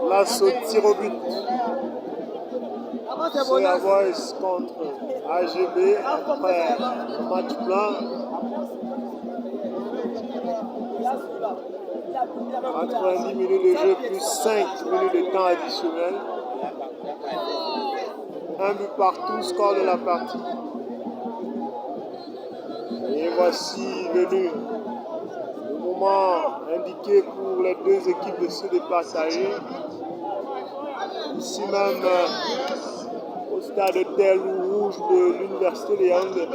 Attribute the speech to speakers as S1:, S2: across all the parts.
S1: Place au tir au but. Soya Boys contre AGB après match plein. 90 minutes de jeu plus 5 minutes de temps additionnel. Un but partout, score de la partie. Et voici venu le moment indiqué pour les deux équipes de se départager. Ici même au stade Terre Rouge de l'Université de Yaoundé 1,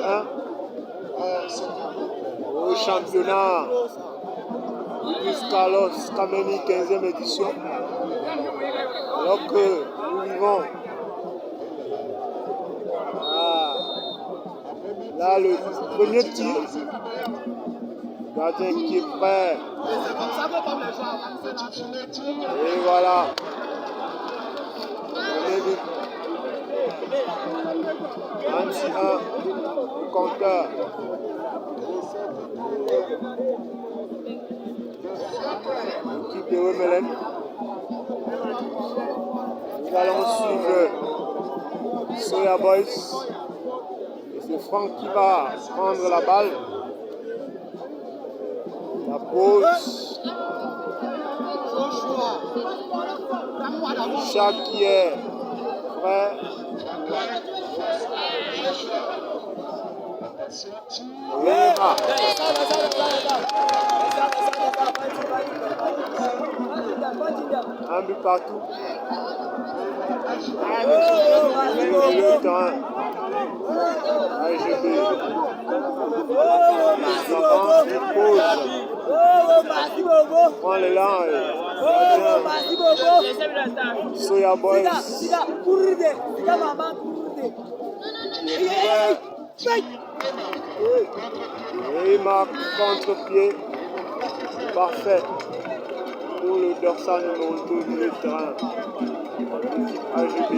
S1: au championnat Luis Carlos Kameni 15e édition. Alors que nous vivons là le premier tir. Gardien qui est prêt. Et voilà. 21 au compteur. L'équipe de Wemelen. Nous allons suivre Soya Boys. Et c'est Franck qui va prendre la balle. La pause. Chaque qui est prêt. Un but partout. Le terrain. AGB. Prends l'élan et Soya Boys. Et il marque contre-pied. Parfait pour le dorsal numéro 2 du terrain. AGB.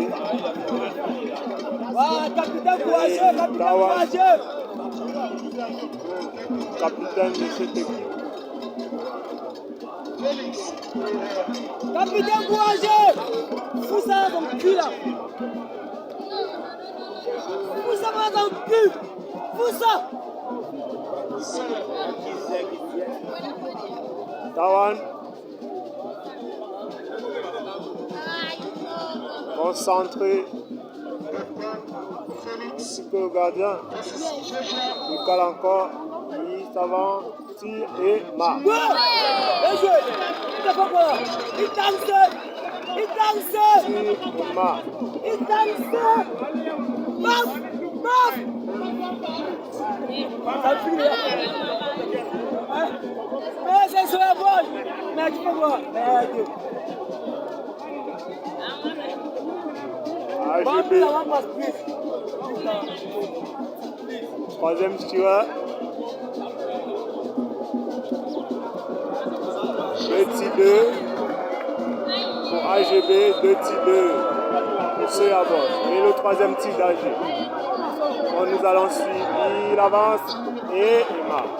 S1: Capitaine de cette équipe.
S2: Capitaine courageux! Fous ça dans le cul là! Fous ça dans le cul! Fous ça!
S1: Tawan. Concentré. Ainsi que le gardien. Il cale encore. Il s'avance, tire et marque.
S2: Bien joué! Il t'a pas quoi? Il danse! Il danse!
S1: Tire et marque.
S2: Il danse! Baf! Baf! Ça finit là! Eh, c'est sur la voile! Mais tu peux voir!
S1: AGB. Troisième tireur. Petit 2 pour AGB, 2 tirs 2 pour Soya Boys. Et le troisième tir d'AG. Donc nous allons suivre. Il avance et il marque.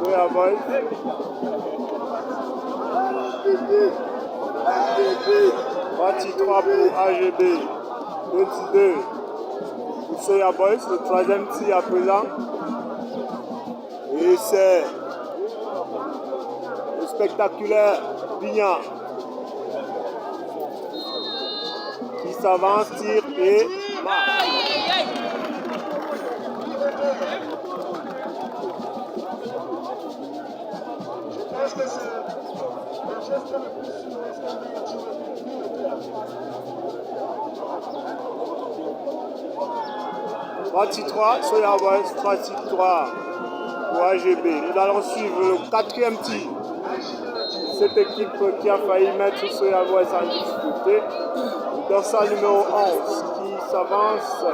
S1: Soya Boys. Partie 3 pour AGB, 2 tirs 2 pour Soya Boys, le troisième tir à présent. Et c'est le spectaculaire Bignan qui s'avance, tire et marque. Partie 3, Soya Boys, partie 3 pour AGB. Nous allons suivre le quatrième tir. Cette équipe qui a failli mettre Soya Boys en difficulté. Dans sa numéro 11 qui s'avance.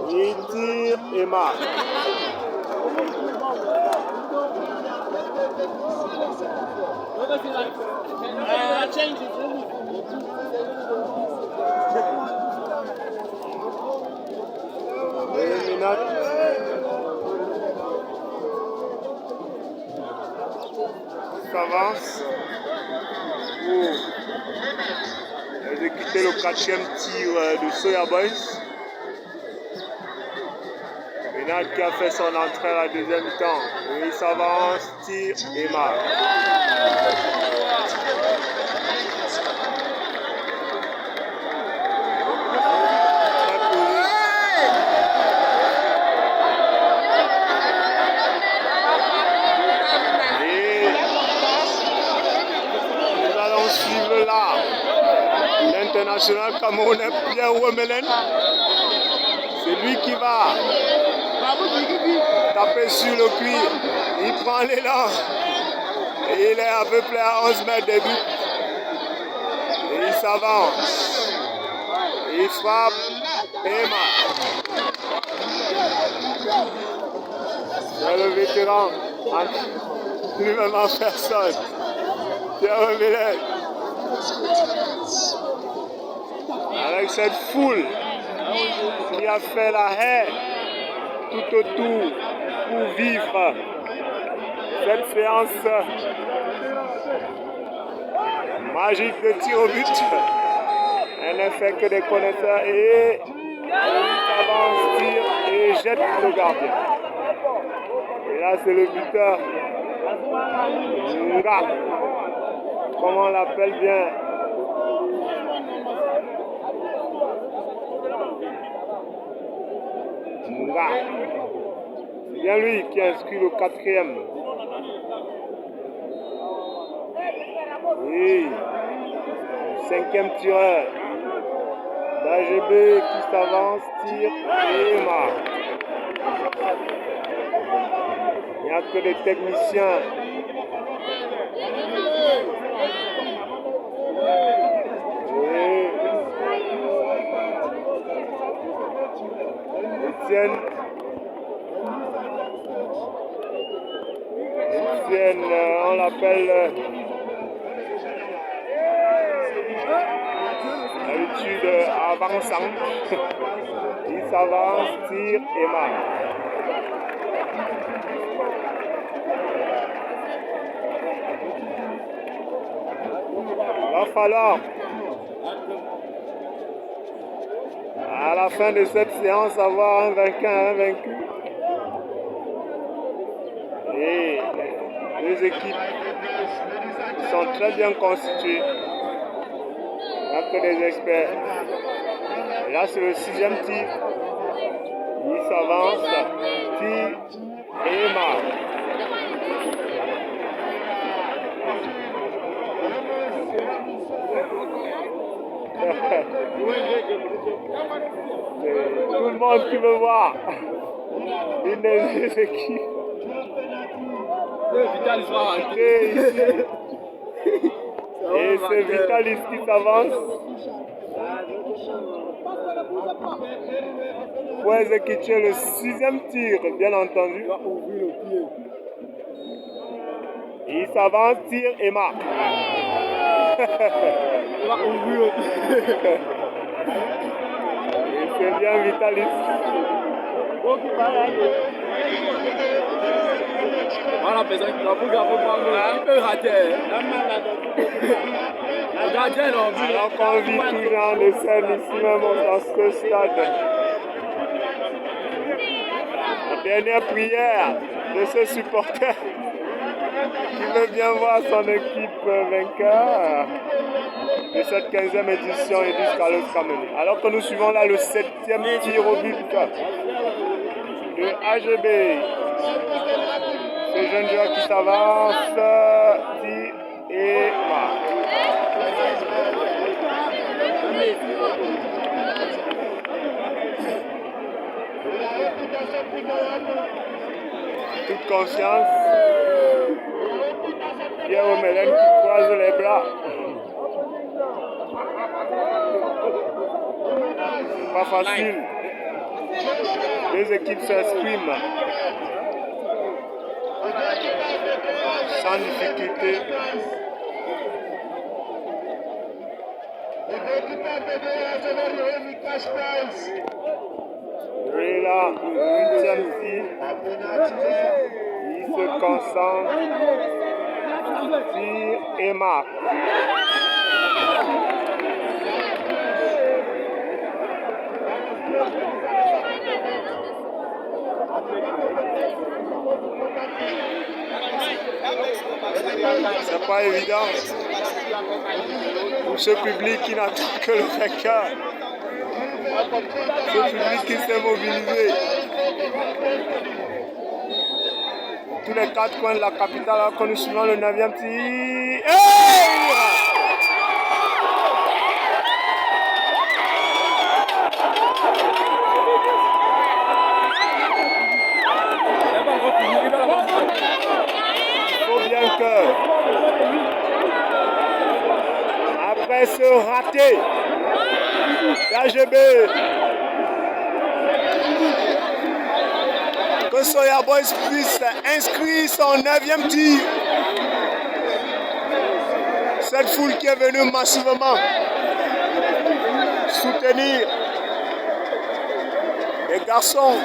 S1: Il tire et marque. Eliminate s'avance pour exécuter le 4e tir de Soya Boys. Ménard qui a fait son entrée à la deuxième mi-temps. Il s'avance, tire et marque. L'international camerounais Pierre Wemelen, c'est lui qui va taper sur le cuir. Il prend l'élan et il est à peu près à 11 mètres des buts. Et il s'avance, il frappe et marque. C'est le vétéran, lui-même en personne, Pierre Wemelen. Avec cette foule qui a fait la haie tout autour pour vivre cette séance magique de tir au but. Elle n'a fait que des connaisseurs et il avance, tire et jette le gardien. Et là c'est le buteur Nga, comment on l'appelle bien. C'est bien lui qui inscrit le 4e. Oui, le 5e tireur d'AGB qui s'avance, tire et marque. Il n'y a que des techniciens. Etienne, on l'appelle d'habitude avançant. Il s'avance, tire et marque. Il va falloir à la fin de cette séance avoir un vainqueur, un vaincu. Et les deux équipes sont très bien constituées. Il n'y a que des experts. Et là c'est le 6e tir. Il s'avance, tire et marque. Tout le monde qui veut voir une des deux équipes. Et c'est Vitalis qui s'avance pour exécuter le 6e tir, bien entendu. Il s'avance, tire et marque. Et c'est bien Vitalis.
S2: Voilà, personne qui peut rater.
S1: Alors qu'on vit tout genre de scène ici même dans ce stade. La dernière prière de ce supporter qui veut bien voir son équipe vainqueur de cette 15e édition Edith Carlos Kameni. Alors que nous suivons là le 7e tir au but de AGB. Ce jeune joueur qui s'avance, tire et marque. Toute confiance. Pierre Wemelen qui croise les bras. C'est pas facile. Les équipes s'expriment sans difficulté. Et là, 8e tir. Il se concentre. Tire et marque. C'est pas évident pour ce public qui n'attend que le vainqueur. Ce public qui s'est mobilisé. Tous les quatre coins de la capitale, alors que nous suivons le 9e tir. Il faut bien que, après ce raté d'AGB, que Soya Boys puisse inscrire son 9e tir. Cette foule qui est venue massivement soutenir les garçons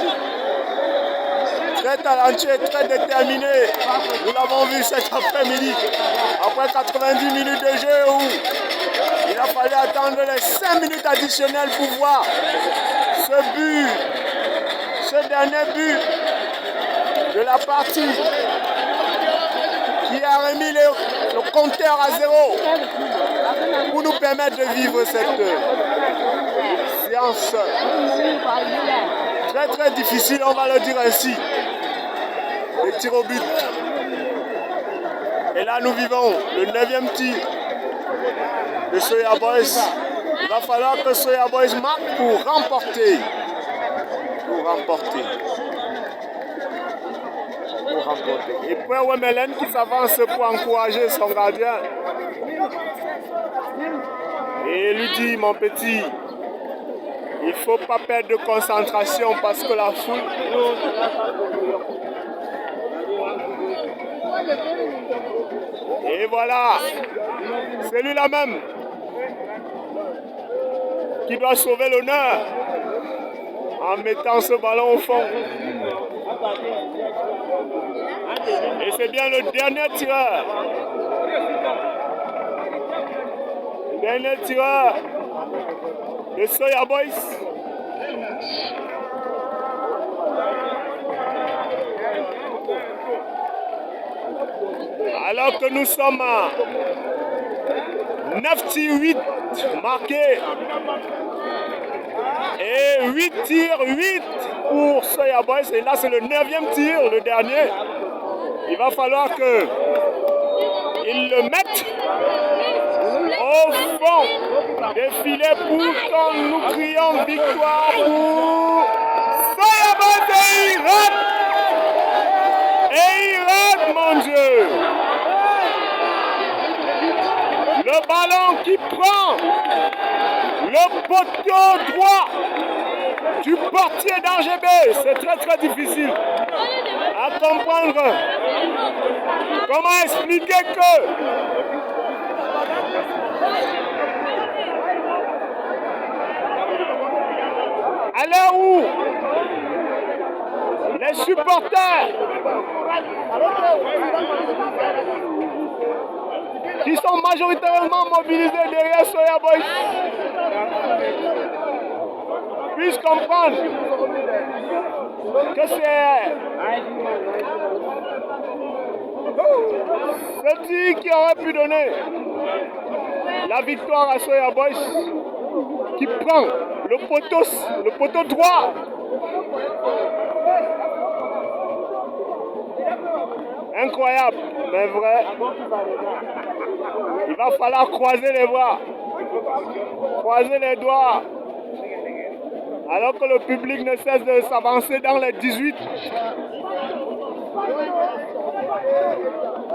S1: très talentueux, très déterminés. Nous l'avons vu cet après-midi, après 90 minutes de jeu où il a fallu attendre les 5 minutes additionnelles pour voir ce but, ce dernier but de la partie qui a remis le compteur à 0 pour nous permettre de vivre cette séance très très difficile, on va le dire ainsi. Les tirs au but. Et là nous vivons le 9e tir de Soya Boys. Il va falloir que Soya Boys marque pour remporter. Et puis Wemelen qui s'avance pour encourager son gardien. Et lui dit, mon petit, il ne faut pas perdre de concentration parce que la foule... Et voilà, c'est lui là même qui doit sauver l'honneur en mettant ce ballon au fond. Et c'est bien le dernier tireur. Le dernier tireur de Soya Boys. Alors que nous sommes à 9 tirs 8 marqués. Et 8 tirs 8 pour Soya Boys. Et là c'est le 9e tir, le dernier. Il va falloir que ils le mettent au fond des filets pour que nous crions victoire pour Soya Boys. Et il rate. Et il rate, mon Dieu. Le ballon qui prend le poteau droit du portier d'AGB. C'est très très difficile à comprendre. Comment expliquer que à l'heure où les supporters qui sont majoritairement mobilisés derrière Soya Boys puissent comprendre que c'est ce tir qui aurait pu donner la victoire à Soya Boys, qui prend le poteau droit. Incroyable, mais vrai. Il va falloir croiser les bras, croiser les doigts, alors que le public ne cesse de s'avancer dans les 18.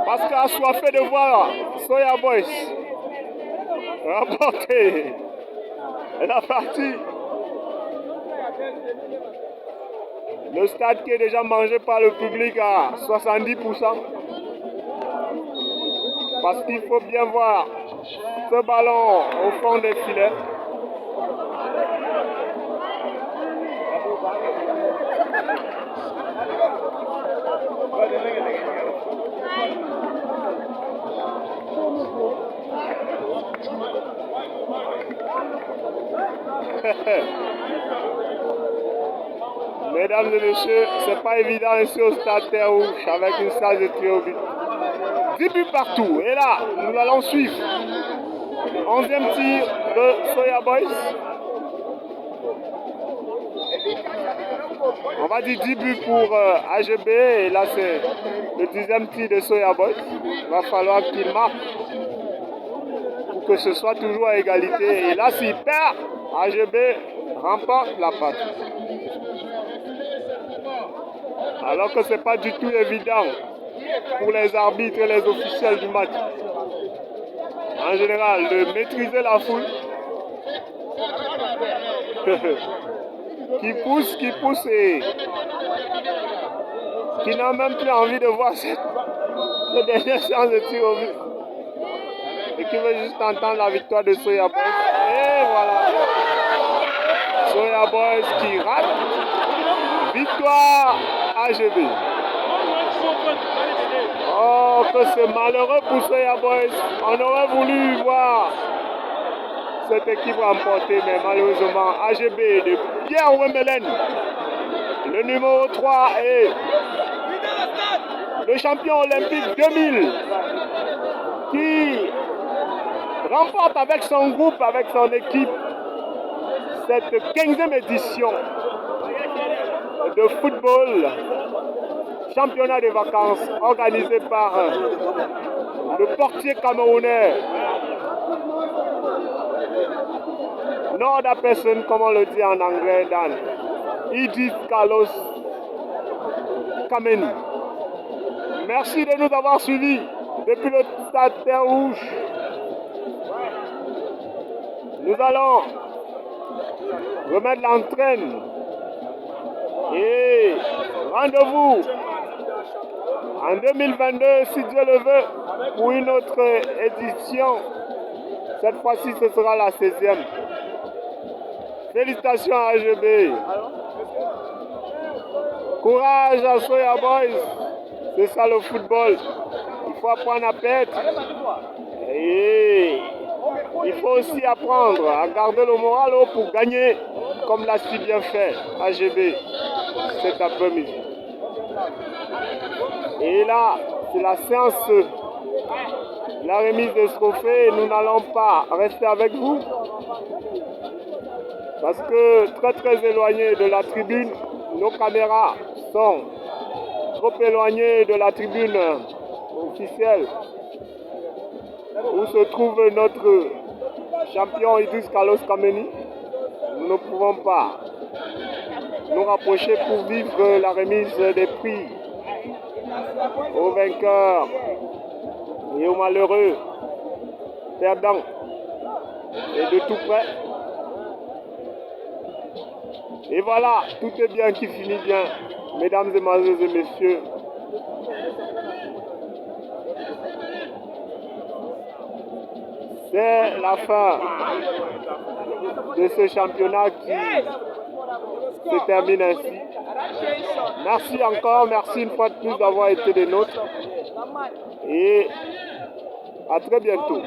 S1: Parce qu'il a assoiffé de voir Soya Boys remporter la partie. Le stade qui est déjà mangé par le public à 70%. Parce qu'il faut bien voir ce ballon au fond des filets. Mesdames et messieurs, c'est pas évident ici au Stade Terre Rouge avec une salle de tir au but. 10 buts partout. Et là, nous allons suivre. 11e tir de Soya Boys. On va dire 10 buts pour AGB. Et là, c'est le 10e tir de Soya Boys. Il va falloir qu'il marque pour que ce soit toujours à égalité. Et là, s'il perd, AGB remporte la partie. Alors que ce n'est pas du tout évident pour les arbitres et les officiels du match. En général, de maîtriser la foule. qui pousse et qui n'a même plus envie de voir cette dernière séance de tir au but. Et qui veut juste entendre la victoire de Soya Boys. Et voilà. Soya Boys qui rate. Victoire AGB. Oh, que c'est malheureux pour Soya Boys. On aurait voulu voir cette équipe remporter, mais malheureusement, AGB de Pierre Wemelen, le numéro 3 et le champion olympique 2000, qui remporte avec son groupe, avec son équipe, cette 15e édition de football, championnat des vacances organisé par le portier camerounais Nord à personne, comme on le dit en anglais, Dan Idris Carlos Kameni. Merci de nous avoir suivis depuis le Stade Terre Rouge. Nous allons remettre l'entraîne et rendez-vous en 2022, si Dieu le veut, pour une autre édition. Cette fois-ci, ce sera la 16e. Félicitations à AGB. Courage à Soya Boys. C'est ça le football. Il faut apprendre à perdre. Et il faut aussi apprendre à garder le moral haut pour gagner, comme l'a si bien fait AGB cet après-midi. Et là, c'est la séance, la remise de ce trophée. Nous n'allons pas rester avec vous parce que très éloigné de la tribune, nos caméras sont trop éloignées de la tribune officielle où se trouve notre champion Idris Carlos Kameni. Nous ne pouvons pas nous rapprocher pour vivre la remise des prix aux vainqueurs et aux malheureux perdants. Et de tout près. Et voilà, tout est bien qui finit bien, mesdames et messieurs. C'est la fin de ce championnat qui se termine ainsi. Merci encore, merci une fois de plus d'avoir été des nôtres. Et à très bientôt.